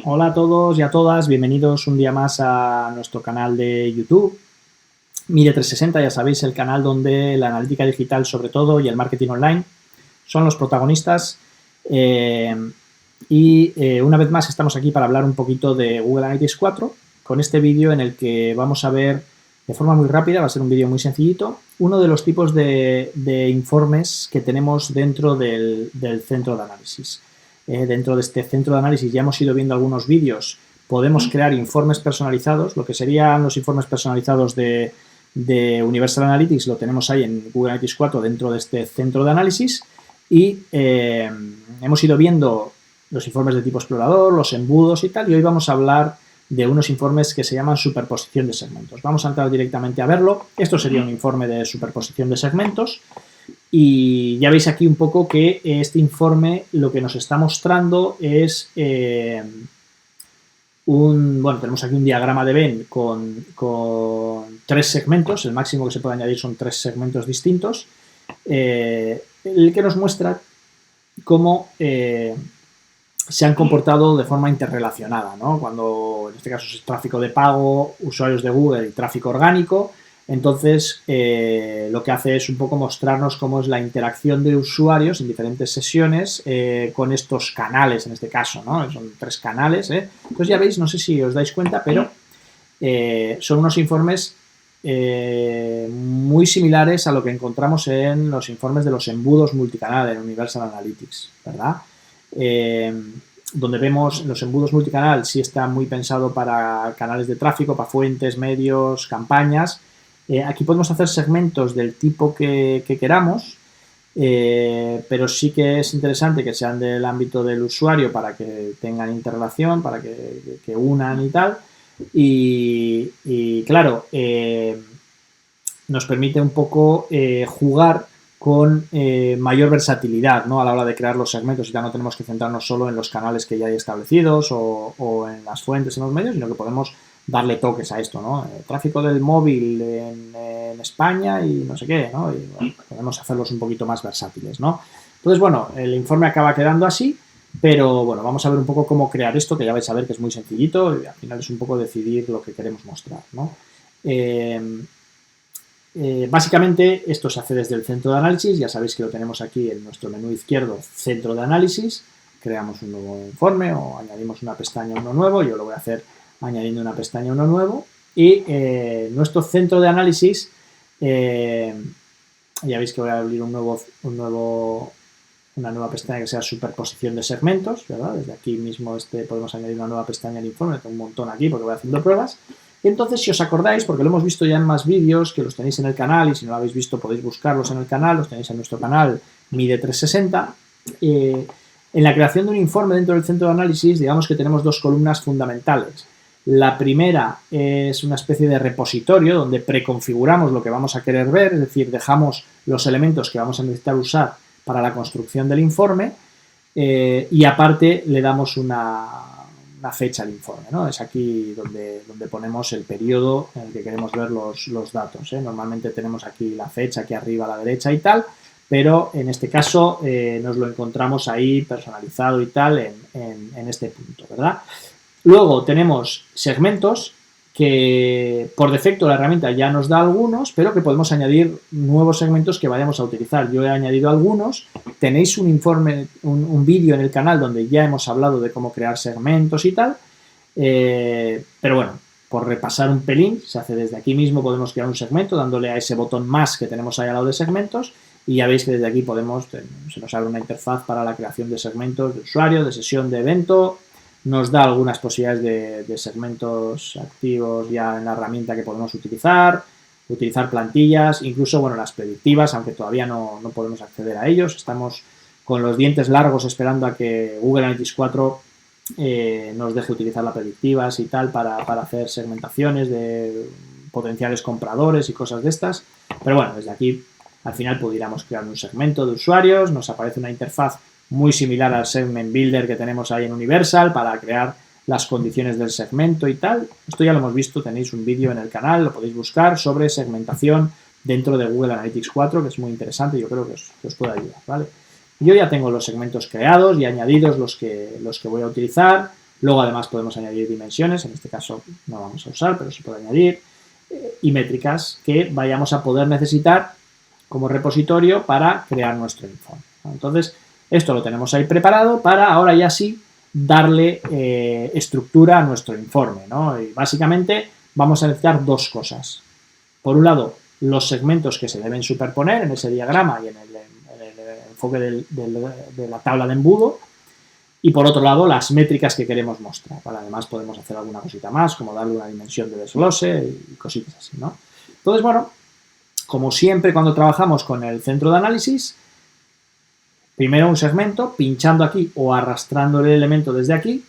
Hola a todos y a todas, bienvenidos un día más a nuestro canal de YouTube. Mide360, ya sabéis, el canal donde la analítica digital sobre todo y el marketing online son los protagonistas. Una vez más estamos aquí para hablar un poquito de Google Analytics 4 con este vídeo en el que vamos a ver de forma muy rápida, va a ser un vídeo muy sencillito, uno de los tipos de informes que tenemos dentro del centro de análisis. Dentro de este centro de análisis ya hemos ido viendo algunos vídeos, podemos crear informes personalizados, lo que serían los informes personalizados de Universal Analytics, lo tenemos ahí en Google Analytics 4 dentro de este centro de análisis y hemos ido viendo los informes de tipo explorador, los embudos y tal, y hoy vamos a hablar de unos informes que se llaman superposición de segmentos. Vamos a entrar directamente a verlo. Esto sería un informe de superposición de segmentos. Y ya veis aquí un poco que este informe lo que nos está mostrando es tenemos aquí un diagrama de Venn con 3 segmentos, el máximo que se puede añadir son 3 segmentos distintos, el que nos muestra cómo se han comportado de forma interrelacionada, ¿no? Cuando en este caso es tráfico de pago, usuarios de Google y tráfico orgánico. Entonces, lo que hace es un poco mostrarnos cómo es la interacción de usuarios en diferentes sesiones con estos canales, en este caso, ¿no? Son 3 canales, ¿eh? Entonces, ya veis, no sé si os dais cuenta, pero son unos informes muy similares a lo que encontramos en los informes de los embudos multicanal en Universal Analytics, ¿verdad? Donde vemos los embudos multicanal sí está muy pensado para canales de tráfico, para fuentes, medios, campañas. Aquí podemos hacer segmentos del tipo que queramos, pero sí que es interesante que sean del ámbito del usuario para que tengan interrelación, para que unan y tal. Y claro, nos permite un poco jugar con mayor versatilidad, ¿no? A la hora de crear los segmentos, y ya no tenemos que centrarnos solo en los canales que ya hay establecidos o en las fuentes, en los medios, sino que podemos darle toques a esto, ¿no? Tráfico del móvil en España y no sé qué, ¿no? Y bueno, podemos hacerlos un poquito más versátiles, ¿no? Entonces, bueno, el informe acaba quedando así, pero bueno, vamos a ver un poco cómo crear esto, que ya vais a ver que es muy sencillito y al final es un poco decidir lo que queremos mostrar, ¿no? Básicamente esto se hace desde el centro de análisis, ya sabéis que lo tenemos aquí en nuestro menú izquierdo, centro de análisis, creamos un nuevo informe o añadimos una pestaña, uno nuevo, yo lo voy a hacer añadiendo una pestaña, uno nuevo, y nuestro centro de análisis, ya veis que voy a abrir una nueva pestaña que sea superposición de segmentos, ¿verdad? Desde aquí mismo podemos añadir una nueva pestaña al informe, tengo un montón aquí porque voy haciendo pruebas. Entonces, si os acordáis, porque lo hemos visto ya en más vídeos, que los tenéis en el canal, y si no lo habéis visto podéis buscarlos en el canal, los tenéis en nuestro canal Mide360, en la creación de un informe dentro del centro de análisis, digamos que tenemos 2 columnas fundamentales. La primera es una especie de repositorio donde preconfiguramos lo que vamos a querer ver, es decir, dejamos los elementos que vamos a necesitar usar para la construcción del informe y aparte le damos una fecha al informe, ¿no? Es aquí donde ponemos el periodo en el que queremos ver los datos, ¿eh? Normalmente tenemos aquí la fecha aquí arriba a la derecha y tal, pero en este caso nos lo encontramos ahí personalizado y tal en este punto, ¿verdad? Luego tenemos segmentos que por defecto la herramienta ya nos da algunos, pero que podemos añadir nuevos segmentos que vayamos a utilizar. Yo he añadido algunos, tenéis un informe, un vídeo en el canal donde ya hemos hablado de cómo crear segmentos y tal, pero bueno, por repasar un pelín, se hace desde aquí mismo, podemos crear un segmento dándole a ese botón más que tenemos ahí al lado de segmentos, y ya veis que desde aquí se nos abre una interfaz para la creación de segmentos de usuario, de sesión, de evento. Nos da algunas posibilidades de segmentos activos ya en la herramienta que podemos utilizar plantillas, incluso, bueno, las predictivas, aunque todavía no podemos acceder a ellos. Estamos con los dientes largos esperando a que Google Analytics 4 nos deje utilizar las predictivas y tal para hacer segmentaciones de potenciales compradores y cosas de estas. Pero bueno, desde aquí al final pudiéramos crear un segmento de usuarios, nos aparece una interfaz muy similar al Segment Builder que tenemos ahí en Universal para crear las condiciones del segmento y tal. Esto ya lo hemos visto, tenéis un vídeo en el canal, lo podéis buscar, sobre segmentación dentro de Google Analytics 4, que es muy interesante y yo creo que os puede ayudar, ¿vale? Yo ya tengo los segmentos creados y añadidos los que voy a utilizar. Luego además podemos añadir dimensiones, en este caso no vamos a usar, pero se puede añadir, y métricas que vayamos a poder necesitar como repositorio para crear nuestro informe. Entonces, esto lo tenemos ahí preparado para ahora ya sí darle estructura a nuestro informe, ¿no? Y básicamente vamos a necesitar dos cosas. Por un lado, los segmentos que se deben superponer en ese diagrama y en el enfoque de la tabla de embudo, y por otro lado, las métricas que queremos mostrar. Vale, además podemos hacer alguna cosita más, como darle una dimensión de desglose y cositas así, ¿no? Entonces, bueno, como siempre cuando trabajamos con el centro de análisis, primero un segmento, pinchando aquí o arrastrando el elemento desde aquí,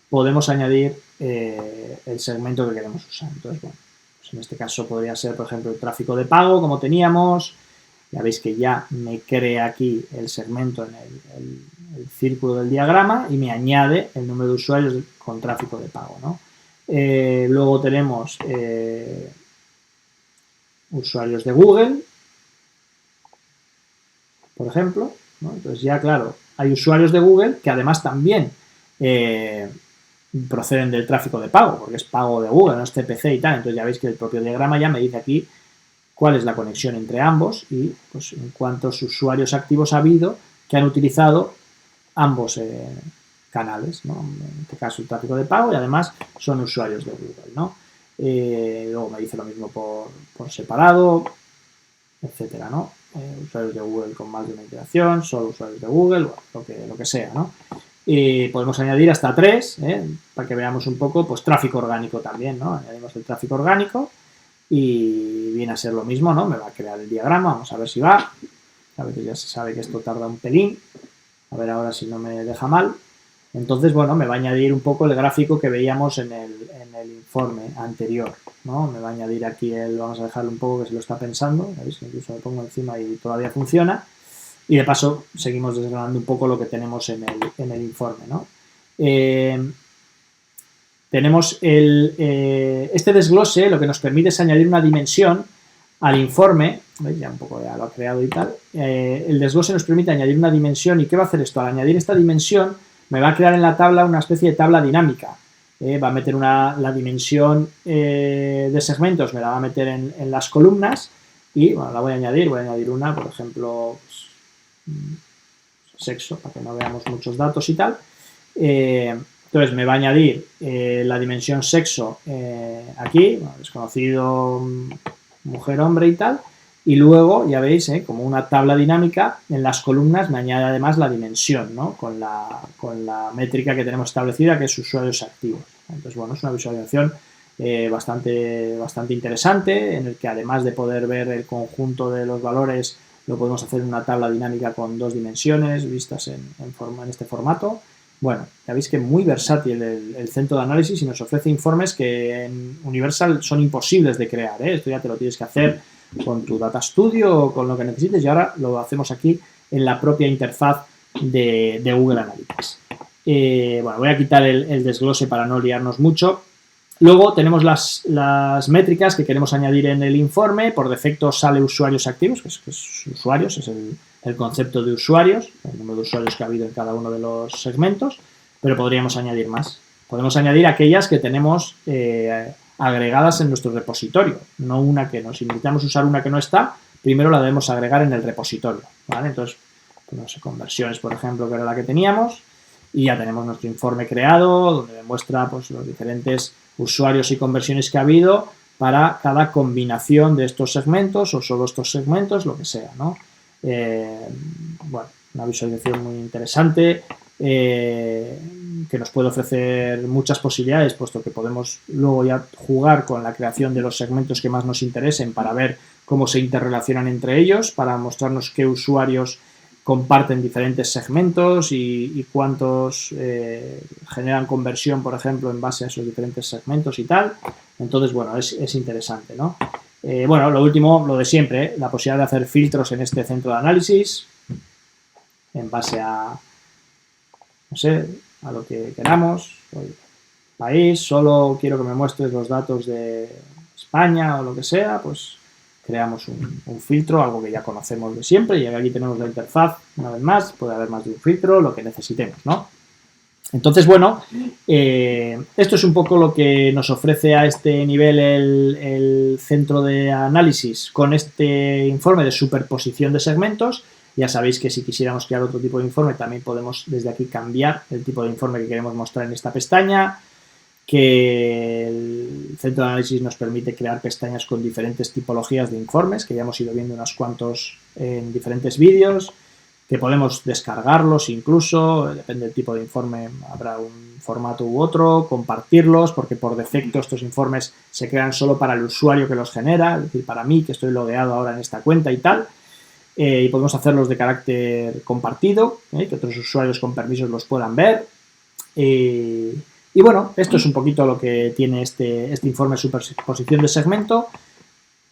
podemos añadir el segmento que queremos usar. Entonces, bueno, pues en este caso podría ser, por ejemplo, el tráfico de pago, como teníamos. Ya veis que ya me crea aquí el segmento en el círculo del diagrama y me añade el número de usuarios con tráfico de pago, ¿no? Luego tenemos usuarios de Google, por ejemplo, ¿no? Entonces ya, claro, hay usuarios de Google que además también proceden del tráfico de pago, porque es pago de Google, no es CPC y tal. Entonces ya veis que el propio diagrama ya me dice aquí cuál es la conexión entre ambos y pues en cuántos usuarios activos ha habido que han utilizado ambos canales, ¿no? En este caso el tráfico de pago y además son usuarios de Google, ¿no? Luego me dice lo mismo por separado, etcétera, ¿no? Usuarios de Google con más de una iteración, solo usuarios de Google, bueno, lo que sea, ¿no? Y podemos añadir hasta 3, para que veamos un poco, pues tráfico orgánico también, ¿no? Añadimos el tráfico orgánico y viene a ser lo mismo, ¿no? Me va a crear el diagrama, vamos a ver si va. A veces ya se sabe que esto tarda un pelín. A ver ahora si no me deja mal. Entonces, bueno, me va a añadir un poco el gráfico que veíamos en el informe anterior, ¿no? Me va a añadir aquí vamos a dejarlo un poco que se lo está pensando, ¿veis? Incluso lo pongo encima y todavía funciona. Y de paso seguimos desgranando un poco lo que tenemos en el informe, ¿no? Tenemos este desglose, lo que nos permite es añadir una dimensión al informe, ¿veis? Ya un poco ya lo ha creado y tal. El desglose nos permite añadir una dimensión. ¿Y qué va a hacer esto? Al añadir esta dimensión me va a crear en la tabla una especie de tabla dinámica. Va a meter la dimensión de segmentos, me la va a meter en las columnas y bueno, la voy a añadir una, por ejemplo, pues, sexo, para que no veamos muchos datos y tal. Entonces me va a añadir la dimensión sexo aquí, bueno, desconocido, mujer, hombre y tal. Y luego, ya veis, como una tabla dinámica, en las columnas me añade además la dimensión, ¿no? Con la métrica que tenemos establecida, que es usuarios activos. Entonces, bueno, es una visualización bastante interesante, en el que además de poder ver el conjunto de los valores, lo podemos hacer en una tabla dinámica con 2 dimensiones, vistas en este formato. Bueno, ya veis que muy versátil el centro de análisis y nos ofrece informes que en Universal son imposibles de crear, Esto ya te lo tienes que hacer con tu Data Studio o con lo que necesites y ahora lo hacemos aquí en la propia interfaz de Google Analytics. Bueno, voy a quitar el desglose para no liarnos mucho. Luego tenemos las métricas que queremos añadir en el informe. Por defecto sale usuarios activos, que es usuarios, es el concepto de usuarios, el número de usuarios que ha habido en cada uno de los segmentos, pero podríamos añadir más. Podemos añadir aquellas que tenemos agregadas en nuestro repositorio, no una que no. Si necesitamos usar una que no está, primero la debemos agregar en el repositorio, ¿vale? Entonces, pues no sé, conversiones, por ejemplo, que era la que teníamos, y ya tenemos nuestro informe creado, donde demuestra pues, los diferentes usuarios y conversiones que ha habido para cada combinación de estos segmentos o solo estos segmentos, lo que sea, ¿no? Bueno, una visualización muy interesante que nos puede ofrecer muchas posibilidades, puesto que podemos luego ya jugar con la creación de los segmentos que más nos interesen para ver cómo se interrelacionan entre ellos, para mostrarnos qué usuarios comparten diferentes segmentos y cuántos generan conversión, por ejemplo, en base a esos diferentes segmentos y tal. Entonces, bueno, es interesante, ¿no? Bueno, lo último, lo de siempre, la posibilidad de hacer filtros en este centro de análisis en base a, no sé, a lo que queramos. País, solo quiero que me muestres los datos de España o lo que sea, pues creamos un filtro, algo que ya conocemos de siempre, y aquí tenemos la interfaz, una vez más, puede haber más de un filtro, lo que necesitemos, ¿no? Entonces, bueno, esto es un poco lo que nos ofrece a este nivel el centro de análisis con este informe de superposición de segmentos. Ya sabéis que si quisiéramos crear otro tipo de informe, también podemos desde aquí cambiar el tipo de informe que queremos mostrar en esta pestaña, que el centro de análisis nos permite crear pestañas con diferentes tipologías de informes, que ya hemos ido viendo unos cuantos en diferentes vídeos, que podemos descargarlos incluso, depende del tipo de informe, habrá un formato u otro, compartirlos, porque por defecto estos informes se crean solo para el usuario que los genera, es decir, para mí que estoy logueado ahora en esta cuenta y tal, y podemos hacerlos de carácter compartido, que otros usuarios con permisos los puedan ver. Y bueno, esto es un poquito lo que tiene este informe de superposición de segmento.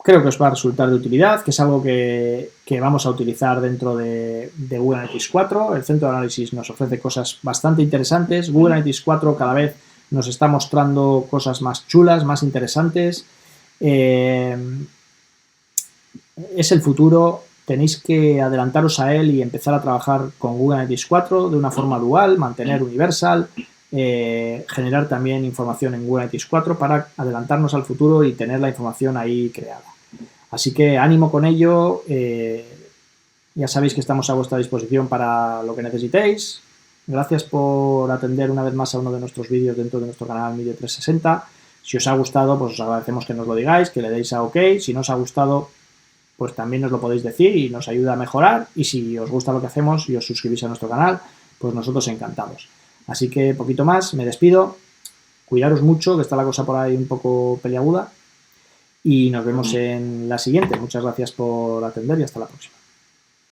Creo que os va a resultar de utilidad, que es algo que vamos a utilizar dentro de Google Analytics 4. El centro de análisis nos ofrece cosas bastante interesantes. Google Analytics 4 cada vez nos está mostrando cosas más chulas, más interesantes. Es el futuro. Tenéis que adelantaros a él y empezar a trabajar con Google Analytics 4 de una forma dual, mantener Universal, generar también información en Google Analytics 4 para adelantarnos al futuro y tener la información ahí creada. Así que ánimo con ello, ya sabéis que estamos a vuestra disposición para lo que necesitéis. Gracias por atender una vez más a uno de nuestros vídeos dentro de nuestro canal Media 360. Si os ha gustado, pues os agradecemos que nos lo digáis, que le deis a OK. Si no os ha gustado, pues también nos lo podéis decir y nos ayuda a mejorar. Y si os gusta lo que hacemos y os suscribís a nuestro canal, pues nosotros encantados. Así que poquito más, me despido. Cuidaros mucho, que está la cosa por ahí un poco peliaguda. Y nos vemos en la siguiente. Muchas gracias por atender y hasta la próxima.